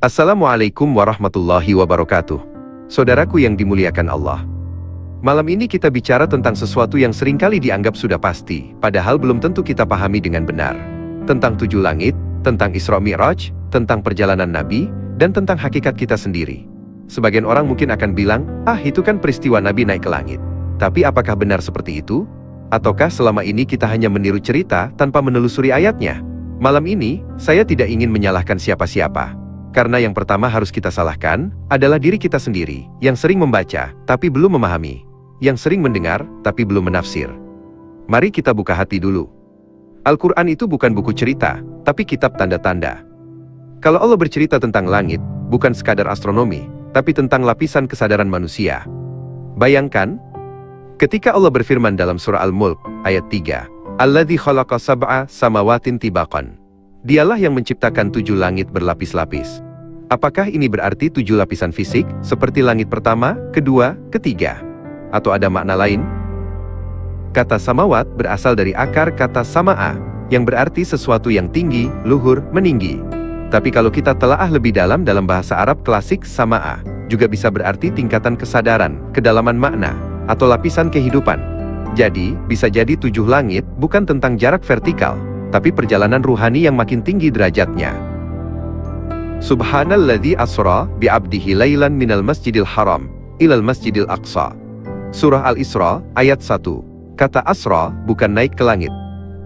Assalamualaikum warahmatullahi wabarakatuh. Saudaraku yang dimuliakan Allah. Malam ini kita bicara tentang sesuatu yang seringkali dianggap sudah pasti, padahal belum tentu kita pahami dengan benar. Tentang 7 langit, tentang Isra Mi'raj, tentang perjalanan Nabi, dan tentang hakikat kita sendiri. Sebagian orang mungkin akan bilang, itu kan peristiwa Nabi naik ke langit. Tapi apakah benar seperti itu? Ataukah selama ini kita hanya meniru cerita tanpa menelusuri ayatnya? Malam ini, saya tidak ingin menyalahkan siapa-siapa. Karena yang pertama harus kita salahkan, adalah diri kita sendiri, yang sering membaca, tapi belum memahami. Yang sering mendengar, tapi belum menafsir. Mari kita buka hati dulu. Al-Quran itu bukan buku cerita, tapi kitab tanda-tanda. Kalau Allah bercerita tentang langit, bukan sekadar astronomi, tapi tentang lapisan kesadaran manusia. Bayangkan, ketika Allah berfirman dalam surah Al-Mulk, ayat 3, Alladzi khalaqa sab'a samawatin tibaqan. Dialah yang menciptakan 7 langit berlapis-lapis. Apakah ini berarti 7 lapisan fisik, seperti langit pertama, kedua, ketiga? Atau ada makna lain? Kata samawat berasal dari akar kata sama'a, yang berarti sesuatu yang tinggi, luhur, meninggi. Tapi kalau kita telaah lebih dalam bahasa Arab klasik, sama'a juga bisa berarti tingkatan kesadaran, kedalaman makna, atau lapisan kehidupan. Jadi, bisa jadi 7 langit bukan tentang jarak vertikal, tapi perjalanan ruhani yang makin tinggi derajatnya. Subhanalladzi asra bi'abdihi lailan minal masjidil haram ilal masjidil aqsa. Surah Al-Isra, ayat 1. Kata asra bukan naik ke langit.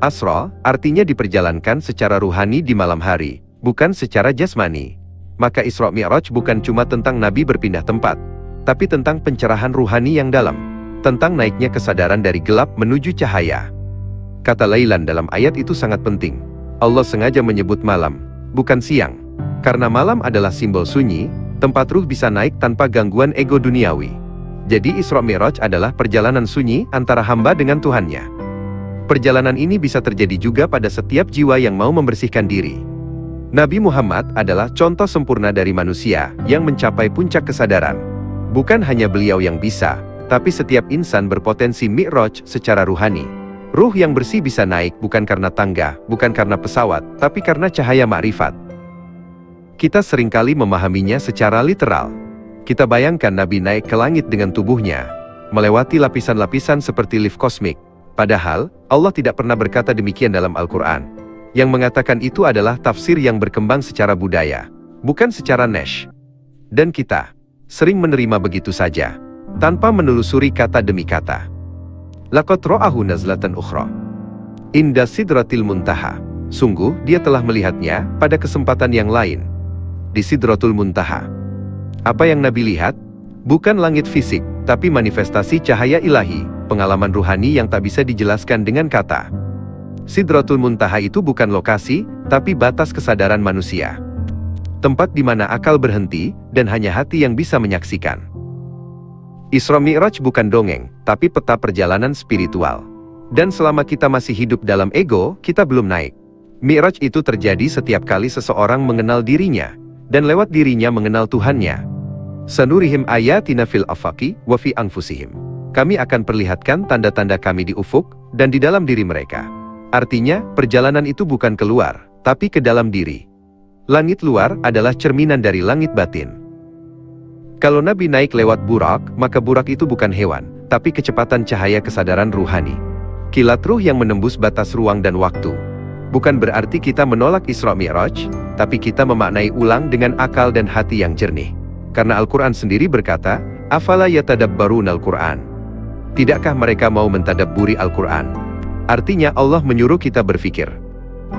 Asra artinya diperjalankan secara ruhani di malam hari, bukan secara jasmani. Maka Isra Mi'raj bukan cuma tentang Nabi berpindah tempat, tapi tentang pencerahan ruhani yang dalam, tentang naiknya kesadaran dari gelap menuju cahaya. Kata lailan dalam ayat itu sangat penting. Allah sengaja menyebut malam, bukan siang. Karena malam adalah simbol sunyi, tempat ruh bisa naik tanpa gangguan ego duniawi. Jadi Isra Mi'raj adalah perjalanan sunyi antara hamba dengan Tuhannya. Perjalanan ini bisa terjadi juga pada setiap jiwa yang mau membersihkan diri. Nabi Muhammad adalah contoh sempurna dari manusia yang mencapai puncak kesadaran. Bukan hanya beliau yang bisa, tapi setiap insan berpotensi Mi'raj secara ruhani. Ruh yang bersih bisa naik bukan karena tangga, bukan karena pesawat, tapi karena cahaya ma'rifat. Kita seringkali memahaminya secara literal. Kita bayangkan Nabi naik ke langit dengan tubuhnya, melewati lapisan-lapisan seperti lift kosmik. Padahal, Allah tidak pernah berkata demikian dalam Al-Quran. Yang mengatakan itu adalah tafsir yang berkembang secara budaya, bukan secara nesh. Dan kita sering menerima begitu saja, tanpa menelusuri kata demi kata. Laqad ra'ahu nazlatan ukhra inda sidratil muntaha. Sungguh, dia telah melihatnya pada kesempatan yang lain, di Sidratul Muntaha. Apa yang Nabi lihat? Bukan langit fisik, tapi manifestasi cahaya ilahi, pengalaman ruhani yang tak bisa dijelaskan dengan kata. Sidratul Muntaha itu bukan lokasi, tapi batas kesadaran manusia. Tempat di mana akal berhenti, dan hanya hati yang bisa menyaksikan. Isra Mi'raj bukan dongeng, tapi peta perjalanan spiritual. Dan selama kita masih hidup dalam ego, kita belum naik. Mi'raj itu terjadi setiap kali seseorang mengenal dirinya, dan lewat dirinya mengenal Tuhannya. Sanurihim ayatina fil afaqi wa fi anfusihim. Kami akan perlihatkan tanda-tanda kami di ufuk, dan di dalam diri mereka. Artinya, perjalanan itu bukan keluar, tapi ke dalam diri. Langit luar adalah cerminan dari langit batin. Kalau Nabi naik lewat burak, maka burak itu bukan hewan, tapi kecepatan cahaya kesadaran ruhani. Kilat ruh yang menembus batas ruang dan waktu. Bukan berarti kita menolak Isra Mi'raj, tapi kita memaknai ulang dengan akal dan hati yang jernih. Karena Al-Quran sendiri berkata, Afala yatadabbarunal Quran. Tidakkah mereka mau mentadabburi Al-Quran? Artinya Allah menyuruh kita berpikir.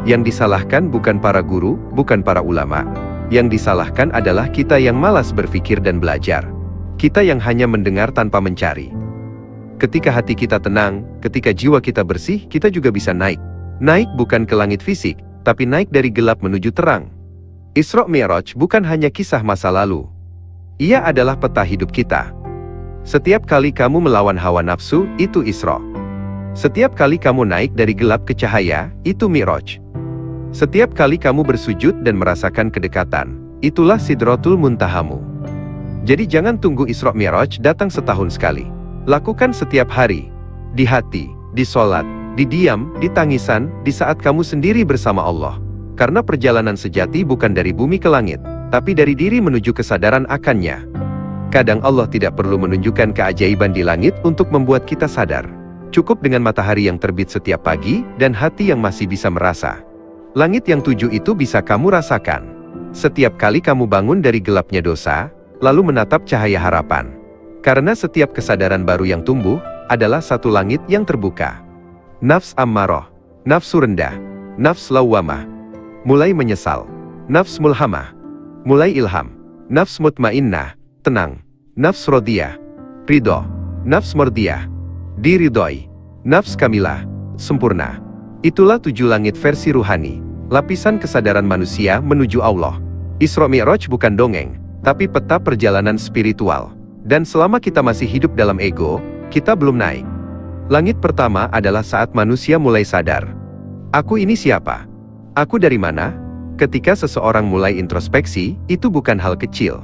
Yang disalahkan bukan para guru, bukan para ulama. Yang disalahkan adalah kita yang malas berpikir dan belajar. Kita yang hanya mendengar tanpa mencari. Ketika hati kita tenang, ketika jiwa kita bersih, kita juga bisa naik. Naik bukan ke langit fisik, tapi naik dari gelap menuju terang. Isra Mi'raj bukan hanya kisah masa lalu. Ia adalah peta hidup kita. Setiap kali kamu melawan hawa nafsu, itu Isra. Setiap kali kamu naik dari gelap ke cahaya, itu Mi'raj. Setiap kali kamu bersujud dan merasakan kedekatan, itulah Sidratul Muntahamu. Jadi jangan tunggu Isra Mi'raj datang setahun sekali. Lakukan setiap hari. Di hati, di sholat, di diam, di tangisan, di saat kamu sendiri bersama Allah. Karena perjalanan sejati bukan dari bumi ke langit, tapi dari diri menuju kesadaran akannya. Kadang Allah tidak perlu menunjukkan keajaiban di langit untuk membuat kita sadar. Cukup dengan matahari yang terbit setiap pagi, dan hati yang masih bisa merasa. Langit yang 7 itu bisa kamu rasakan. Setiap kali kamu bangun dari gelapnya dosa, lalu menatap cahaya harapan. Karena setiap kesadaran baru yang tumbuh, adalah satu langit yang terbuka. Nafs ammarah, nafsu rendah, nafs lawwamah, mulai menyesal. Nafs mulhamah, mulai ilham. Nafs mutmainnah, tenang. Nafs rodiyah, ridho. Nafs mardiyah, diridhoi. Nafs kamilah, sempurna. Itulah 7 langit versi ruhani, lapisan kesadaran manusia menuju Allah. Isra Mi'raj bukan dongeng, tapi peta perjalanan spiritual. Dan selama kita masih hidup dalam ego, kita belum naik. Langit pertama adalah saat manusia mulai sadar. Aku ini siapa? Aku dari mana? Ketika seseorang mulai introspeksi, itu bukan hal kecil.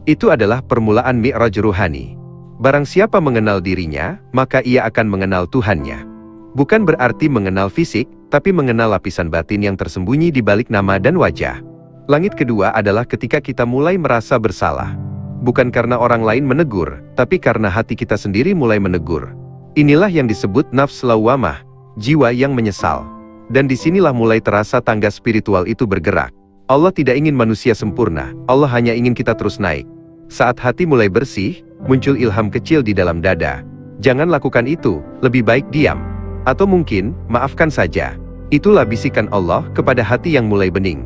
Itu adalah permulaan mi'raj ruhani. Barang siapa mengenal dirinya, maka ia akan mengenal Tuhannya. Bukan berarti mengenal fisik, tapi mengenal lapisan batin yang tersembunyi di balik nama dan wajah. Langit kedua adalah ketika kita mulai merasa bersalah. Bukan karena orang lain menegur, tapi karena hati kita sendiri mulai menegur. Inilah yang disebut nafs lawwamah, jiwa yang menyesal. Dan disinilah mulai terasa tangga spiritual itu bergerak. Allah tidak ingin manusia sempurna, Allah hanya ingin kita terus naik. Saat hati mulai bersih, muncul ilham kecil di dalam dada. Jangan lakukan itu, lebih baik diam. Atau mungkin, maafkan saja. Itulah bisikan Allah kepada hati yang mulai bening.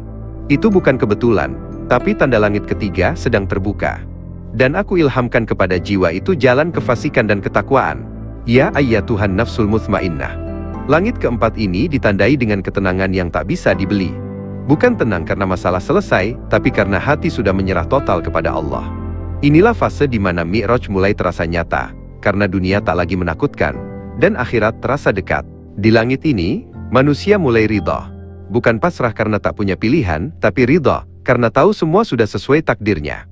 Itu bukan kebetulan, tapi tanda langit ketiga sedang terbuka. Dan aku ilhamkan kepada jiwa itu jalan kefasikan dan ketakwaan. Ya ayyatuhan nafsul mutmainnah. Langit keempat ini ditandai dengan ketenangan yang tak bisa dibeli. Bukan tenang karena masalah selesai, tapi karena hati sudah menyerah total kepada Allah. Inilah fase di mana Mi'raj mulai terasa nyata, karena dunia tak lagi menakutkan, dan akhirat terasa dekat. Di langit ini, manusia mulai ridha. Bukan pasrah karena tak punya pilihan, tapi ridha, karena tahu semua sudah sesuai takdirnya.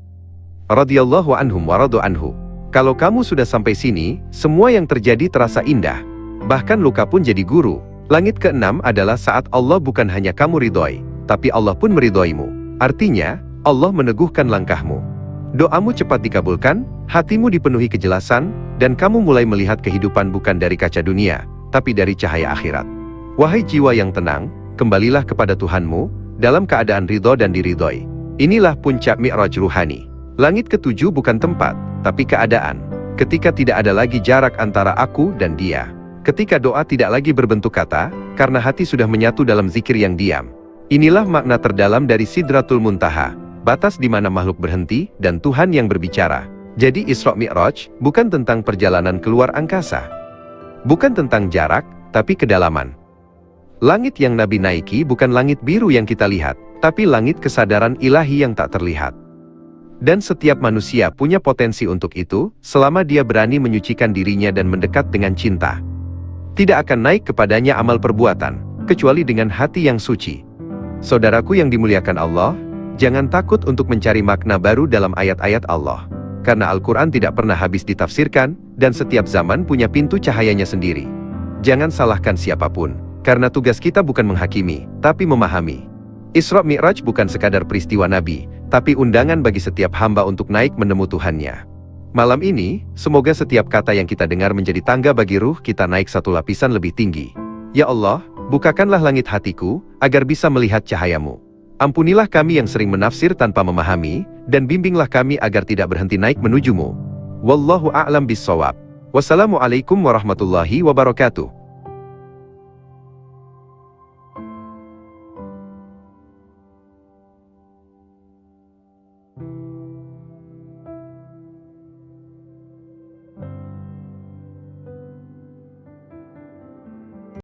Radhiyallahu anhum wa radu anhu. Kalau kamu sudah sampai sini, semua yang terjadi terasa indah. Bahkan luka pun jadi guru. Langit keenam adalah saat Allah bukan hanya kamu ridhoi, tapi Allah pun meridhoimu. Artinya, Allah meneguhkan langkahmu. Doamu cepat dikabulkan, hatimu dipenuhi kejelasan, dan kamu mulai melihat kehidupan bukan dari kaca dunia, tapi dari cahaya akhirat. Wahai jiwa yang tenang, kembalilah kepada Tuhanmu, dalam keadaan ridho dan diridhoi. Inilah puncak mi'raj ruhani. Langit ketujuh bukan tempat, tapi keadaan. Ketika tidak ada lagi jarak antara aku dan Dia. Ketika doa tidak lagi berbentuk kata, karena hati sudah menyatu dalam zikir yang diam. Inilah makna terdalam dari Sidratul Muntaha, batas di mana makhluk berhenti, dan Tuhan yang berbicara. Jadi Isra Mi'raj, bukan tentang perjalanan keluar angkasa. Bukan tentang jarak, tapi kedalaman. Langit yang Nabi naiki bukan langit biru yang kita lihat, tapi langit kesadaran ilahi yang tak terlihat. Dan setiap manusia punya potensi untuk itu, selama dia berani menyucikan dirinya dan mendekat dengan cinta. Tidak akan naik kepadanya amal perbuatan, kecuali dengan hati yang suci. Saudaraku yang dimuliakan Allah, jangan takut untuk mencari makna baru dalam ayat-ayat Allah. Karena Al-Quran tidak pernah habis ditafsirkan, dan setiap zaman punya pintu cahayanya sendiri. Jangan salahkan siapapun, karena tugas kita bukan menghakimi, tapi memahami. Isra Mi'raj bukan sekadar peristiwa Nabi, tapi undangan bagi setiap hamba untuk naik menemu Tuhannya. Malam ini, semoga setiap kata yang kita dengar menjadi tangga bagi ruh kita naik satu lapisan lebih tinggi. Ya Allah, bukakanlah langit hatiku, agar bisa melihat cahayamu. Ampunilah kami yang sering menafsir tanpa memahami, dan bimbinglah kami agar tidak berhenti naik menujumu. Wallahu a'lam bissawab. Wassalamualaikum warahmatullahi wabarakatuh.